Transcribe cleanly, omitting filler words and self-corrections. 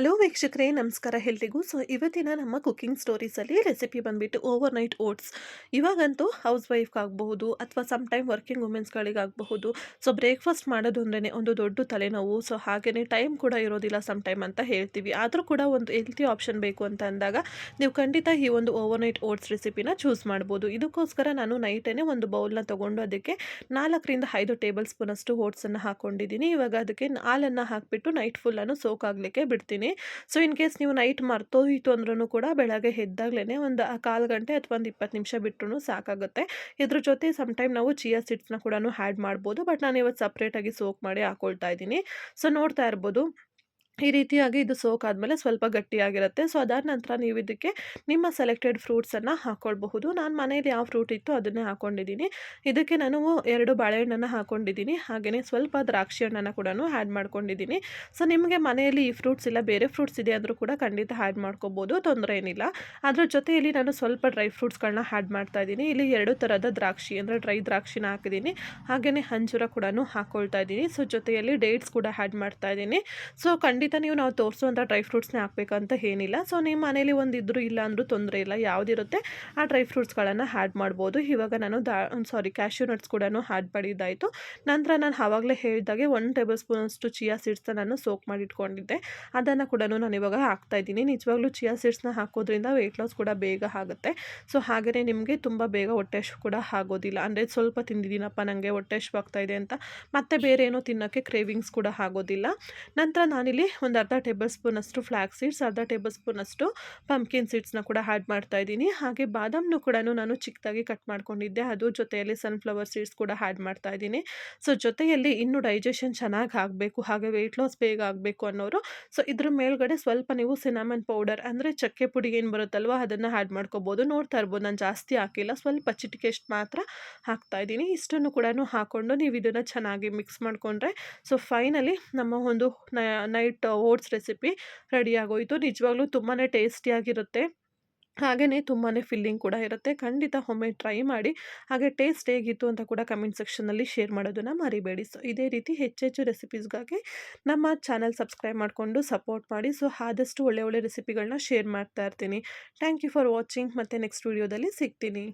Hello ವೀಕ್ಷಕರೇ, ನಮಸ್ಕಾರ ಎಲ್ರಿಗೂ. ಇವತ್ತಿನ ನಮ್ಮ ಕುಕಿಂಗ್ ಸ್ಟೋರೀಸಲ್ಲಿ ರೆಸಿಪಿ ಬಂದ್ಬಿಟ್ಟು ಓವರ್ ನೈಟ್ ಓಟ್ಸ್. ಇವಾಗಂತೂ ಹೌಸ್ ವೈಫ್ಗಾಗಬಹುದು ಅಥವಾ ಸಮ್ ಟೈಮ್ ವರ್ಕಿಂಗ್ ವುಮೆನ್ಸ್ಗಳಿಗಾಗಬಹುದು. ಬ್ರೇಕ್ಫಾಸ್ಟ್ ಮಾಡೋದು ಅಂದ್ರೇ ಒಂದು ದೊಡ್ಡ ತಲೆನೋವು. ಹಾಗೆಯೇ ಟೈಮ್ ಕೂಡ ಇರೋದಿಲ್ಲ ಸಮ್ ಟೈಮ್ ಅಂತ ಹೇಳ್ತೀವಿ. ಆದರೂ ಕೂಡ ಒಂದು ಹೆಲ್ತಿ ಆಪ್ಷನ್ ಬೇಕು ಅಂತ ಅಂದಾಗ ನೀವು ಖಂಡಿತ ಈ ಒಂದು ಓವರ್ ನೈಟ್ ಓಟ್ಸ್ ರೆಸಿಪಿನ ಚೂಸ್ ಮಾಡ್ಬೋದು. ಇದಕ್ಕೋಸ್ಕರ ನಾನು ನೈಟೇ ಒಂದು ಬೌಲ್ನ ತೊಗೊಂಡು ಅದಕ್ಕೆ 4ರಿಂದ 5 ಟೇಬಲ್ ಸ್ಪೂನಷ್ಟು ಓಟ್ಸನ್ನು ಹಾಕ್ಕೊಂಡಿದ್ದೀನಿ. ಇವಾಗ ಅದಕ್ಕೆ ಹಾಲನ್ನು ಹಾಕಿಬಿಟ್ಟು ನೈಟ್ ಫುಲ್ಲನ್ನು ಸೋಕ್ ಆಗಲಿಕ್ಕೆ ಬಿಡ್ತೀನಿ. ಇನ್ ಕೇಸ್ ನೀವು ನೈಟ್ ಮರ್ತೋಯಿತು ಅಂದ್ರೂ ಕೂಡ ಬೆಳಗ್ಗೆ ಎದ್ದಾಗಲೇ ಒಂದು ಕಾಲು ಗಂಟೆ ಅಥವಾ ಒಂದು 20 ನಿಮಿಷ ಬಿಟ್ಟರು ಸಾಕಾಗುತ್ತೆ. ಇದ್ರ ಜೊತೆ ಸಮ್ ಟೈಮ್ ನಾವು ಚಿಯಾ ಸೀಡ್ಸ್ನ ಕೂಡ ಆ್ಯಡ್ ಮಾಡ್ಬೋದು. ಬಟ್ ನಾನು ಇವತ್ತು ಸಪ್ರೇಟಾಗಿ ಸೋಕ್ ಮಾಡಿ ಹಾಕೊಳ್ತಾ ಇದ್ದೀನಿ. ನೋಡ್ತಾ ಇರ್ಬೋದು, ಈ ರೀತಿಯಾಗಿ ಇದು ಸೋಕ್ ಆದಮೇಲೆ ಸ್ವಲ್ಪ ಗಟ್ಟಿಯಾಗಿರುತ್ತೆ. ಅದಾದ ನಂತರ ನೀವು ಇದಕ್ಕೆ ನಿಮ್ಮ ಸೆಲೆಕ್ಟೆಡ್ ಫ್ರೂಟ್ಸನ್ನು ಹಾಕ್ಕೊಳ್ಬಹುದು. ನಾನು ಮನೇಲಿ ಯಾವ ಫ್ರೂಟ್ ಇತ್ತು ಅದನ್ನೇ ಹಾಕ್ಕೊಂಡಿದ್ದೀನಿ. ಇದಕ್ಕೆ ನಾನು 2 ಬಾಳೆಹಣ್ಣನ್ನು ಹಾಕ್ಕೊಂಡಿದ್ದೀನಿ. ಹಾಗೆಯೇ ಸ್ವಲ್ಪ ದ್ರಾಕ್ಷಿ ಹಣ್ಣನ್ನು ಕೂಡ ಆ್ಯಡ್ ಮಾಡ್ಕೊಂಡಿದ್ದೀನಿ. ನಿಮಗೆ ಮನೆಯಲ್ಲಿ ಈ ಫ್ರೂಟ್ಸ್ ಇಲ್ಲ ಬೇರೆ ಫ್ರೂಟ್ಸ್ ಇದೆ ಅಂದರೂ ಕೂಡ ಖಂಡಿತ ಆ್ಯಡ್ ಮಾಡ್ಕೋಬೋದು, ತೊಂದರೆ ಏನಿಲ್ಲ. ಅದರ ಜೊತೆಯಲ್ಲಿ ನಾನು ಸ್ವಲ್ಪ ಡ್ರೈ ಫ್ರೂಟ್ಸ್ಗಳನ್ನ ಆ್ಯಡ್ ಮಾಡ್ತಾ ಇದ್ದೀನಿ. ಇಲ್ಲಿ 2 ಥರದ ದ್ರಾಕ್ಷಿ ಅಂದರೆ ಡ್ರೈ ದ್ರಾಕ್ಷಿನ ಹಾಕಿದ್ದೀನಿ. ಹಾಗೆಯೇ ಅಂಜೂರ ಕೂಡ ಹಾಕ್ಕೊಳ್ತಾ ಇದ್ದೀನಿ. ಜೊತೆಯಲ್ಲಿ ಡೇಟ್ಸ್ ಕೂಡ ಆ್ಯಡ್ ಮಾಡ್ತಾ ಇದ್ದೀನಿ. ಖಂಡಿತ ನಾವು ತೋರಿಸುವಂಥ ಡ್ರೈ ಫ್ರೂಟ್ಸ್ನೇ ಹಾಕಬೇಕಂತ ಏನಿಲ್ಲ. ನಿಮ್ಮ ಮನೇಲಿ ಒಂದಿದ್ರೂ ಇಲ್ಲ ಅಂದರೂ ತೊಂದರೆ ಇಲ್ಲ, ಯಾವುದಿರುತ್ತೆ ಆ ಡ್ರೈ ಫ್ರೂಟ್ಸ್ಗಳನ್ನು ಆ್ಯಡ್ ಮಾಡ್ಬೋದು. ಇವಾಗ ನಾನು ಕ್ಯಾಶ್ಯೂ ನಟ್ಸ್ ಕೂಡ ಆ್ಯಡ್ ಮಾಡಿದ್ದಾಯಿತು. ನಂತರ ನಾನು ಆವಾಗಲೇ ಹೇಳಿದಾಗೆ 1 ಟೇಬಲ್ ಸ್ಪೂನಷ್ಟು ಚಿಯಾ ಸೀಡ್ಸ್ನ ನಾನು ಸೋಕ್ ಮಾಡಿ ಇಟ್ಕೊಂಡಿದ್ದೆ, ಅದನ್ನು ಕೂಡ ನಾನು ಇವಾಗ ಹಾಕ್ತಾಯಿದ್ದೀನಿ. ನಿಜವಾಗ್ಲೂ ಚಿಯಾ ಸೀಡ್ಸ್ನ ಹಾಕೋದ್ರಿಂದ ವೆಯ್ಟ್ ಲಾಸ್ ಕೂಡ ಬೇಗ ಆಗುತ್ತೆ. ಹಾಗೆಯೇ ನಿಮಗೆ ತುಂಬ ಬೇಗ ಹೊಟ್ಟೆ ಹಸಿವು ಕೂಡ ಆಗೋದಿಲ್ಲ. ಅಂದರೆ ಸ್ವಲ್ಪ ತಿಂದಿದ್ದೀನಪ್ಪ ನನಗೆ ಹೊಟ್ಟೆ ಹಸಿವು ಆಗ್ತಾಯಿದೆ ಅಂತ ಮತ್ತೆ ಬೇರೆ ಏನೋ ತಿನ್ನೋಕ್ಕೆ ಕ್ರೇವಿಂಗ್ಸ್ ಕೂಡ ಆಗೋದಿಲ್ಲ. ನಂತರ ನಾನಿಲ್ಲಿ ಒಂದು ಅರ್ಧ ಟೇಬಲ್ ಸ್ಪೂನಷ್ಟು ಫ್ಲ್ಯಾಕ್ಸ್ ಸೀಡ್ಸ್, ಅರ್ಧ ಟೇಬಲ್ ಸ್ಪೂನಷ್ಟು ಪಂಪ್ಕಿನ್ ಸೀಡ್ಸ್ನ ಕೂಡ ಆ್ಯಡ್ ಮಾಡ್ತಾ ಇದ್ದೀನಿ. ಹಾಗೆ ಬಾದಾಮ್ನು ಕೂಡ ನಾನು ಚಿಕ್ಕದಾಗಿ ಕಟ್ ಮಾಡ್ಕೊಂಡಿದ್ದೆ, ಅದು ಜೊತೆಯಲ್ಲಿ ಸನ್ಫ್ಲವರ್ ಸೀಡ್ಸ್ ಕೂಡ ಆ್ಯಡ್ ಮಾಡ್ತಾ ಇದ್ದೀನಿ. ಜೊತೆಯಲ್ಲಿ ಇನ್ನೂ ಡೈಜೆಷನ್ ಚೆನ್ನಾಗಿ ಆಗಬೇಕು, ಹಾಗೆ ವೆಯ್ಟ್ ಲಾಸ್ ಬೇಗ ಆಗಬೇಕು ಅನ್ನೋರು ಇದ್ರ ಮೇಲ್ಗಡೆ ಸ್ವಲ್ಪ ನೀವು ಸಿನಾಮನ್ ಪೌಡರ್ ಅಂದರೆ ಚಕ್ಕೆ ಪುಡಿ ಏನು ಬರುತ್ತಲ್ವ ಅದನ್ನು ಆ್ಯಡ್ ಮಾಡ್ಕೋಬೋದು. ನೋಡ್ತಾ ಇರ್ಬೋದು, ನಾನು ಜಾಸ್ತಿ ಹಾಕಿಲ್ಲ, ಸ್ವಲ್ಪ ಚಿಟಿಕೆಷ್ಟು ಮಾತ್ರ ಹಾಕ್ತಾ ಇದ್ದೀನಿ. ಇಷ್ಟನ್ನು ಕೂಡ ಹಾಕ್ಕೊಂಡು ನೀವು ಇದನ್ನು ಚೆನ್ನಾಗಿ ಮಿಕ್ಸ್ ಮಾಡಿಕೊಂಡ್ರೆ ಫೈನಲಿ ನಮ್ಮ ಒಂದು ನೈಟ್ ಓಟ್ಸ್ ರೆಸಿಪಿ ರೆಡಿ ಆಗೋಯಿತು. ನಿಜವಾಗ್ಲೂ ತುಂಬಾ ಟೇಸ್ಟಿಯಾಗಿರುತ್ತೆ, ಹಾಗೆಯೇ ತುಂಬಾ ಫಿಲ್ಲಿಂಗ್ ಕೂಡ ಇರುತ್ತೆ. ಖಂಡಿತ ಒಮ್ಮೆ ಟ್ರೈ ಮಾಡಿ. ಹಾಗೆ ಟೇಸ್ಟ್ ಹೇಗಿತ್ತು ಅಂತ ಕೂಡ ಕಮೆಂಟ್ ಸೆಕ್ಷನಲ್ಲಿ ಶೇರ್ ಮಾಡೋದನ್ನು ಮರಿಬೇಡಿ. ಇದೇ ರೀತಿ ಹೆಚ್ಚೆಚ್ಚು ರೆಸಿಪೀಸ್ಗಾಗಿ ನಮ್ಮ ಚಾನಲ್ ಸಬ್ಸ್ಕ್ರೈಬ್ ಮಾಡಿಕೊಂಡು ಸಪೋರ್ಟ್ ಮಾಡಿ. ಆದಷ್ಟು ಒಳ್ಳೆ ಒಳ್ಳೆ ರೆಸಿಪಿಗಳನ್ನ ಶೇರ್ ಮಾಡ್ತಾ ಇರ್ತೀನಿ. Thank you for watching. ಮತ್ತೆ ನೆಕ್ಸ್ಟ್ ವಿಡಿಯೋದಲ್ಲಿ ಸಿಗ್ತೀನಿ.